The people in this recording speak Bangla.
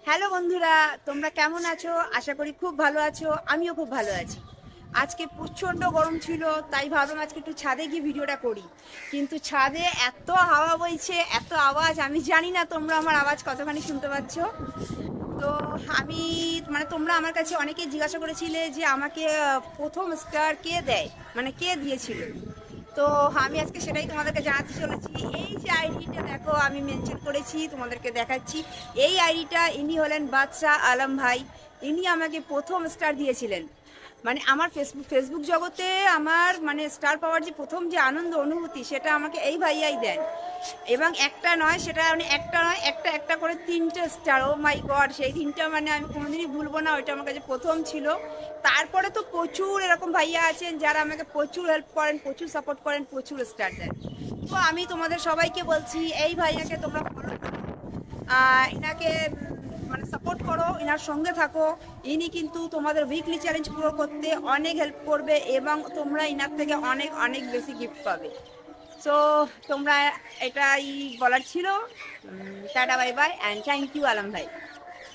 হ্যালো বন্ধুরা, তোমরা কেমন আছো? আশা করি খুব ভালো আছো। আমিও খুব ভালো আছি। আজকে প্রচণ্ড গরম ছিল, তাই ভাবলাম আজকে একটু ছাদে গিয়ে ভিডিওটা করি। কিন্তু ছাদে এত হাওয়া বইছে, এত আওয়াজ, আমি জানি না তোমরা আমার আওয়াজ কতখানি শুনতে পাচ্ছ। তো আমি তোমরা আমার কাছে অনেকেই জিজ্ঞাসা করেছিলে যে আমাকে প্রথম স্টার কে দেয়, মানে কে দিয়েছিল। তো আমি আজকে সেটাই তোমাদেরকে জানাতে চলেছি। এই যে আইডিটা দেখো, আমি মেনশন করেছি, তোমাদেরকে দেখাচ্ছি। এই আইডিটা, ইনি হলেন বাদশাহ আলম ভাই। ইনি আমাকে প্রথম স্টার দিয়েছিলেন। আমার ফেসবুক জগতে আমার স্টার পাওয়ার যে প্রথম যে আনন্দ অনুভূতি, সেটা আমাকে এই ভাইয়াই দেন। এবং একটা নয়, সেটা একটা নয়, একটা একটা করে 3টে স্টার। ও মাই গড, সেই দিনটা আমি কোনোদিনই ভুলবো না। ওইটা আমার কাছে প্রথম ছিল। তারপরে তো প্রচুর এরকম ভাইয়া আছেন যারা আমাকে প্রচুর হেল্প করেন, প্রচুর সাপোর্ট করেন, প্রচুর স্টার দেন। তো আমি তোমাদের সবাইকে বলছি, এই ভাইয়াকে তোমরা ফলো করো, ইনাকে সাপোর্ট করো, ইনার সঙ্গে থাকো। ইনি কিন্তু তোমাদের উইকলি চ্যালেঞ্জ পুরো করতে অনেক হেল্প করবে এবং তোমরা ইনার থেকে অনেক অনেক বেশি গিফট পাবে। সো তোমরা, এটাই বলার ছিল। Tata, bye bye, and thank you Alam ভাই।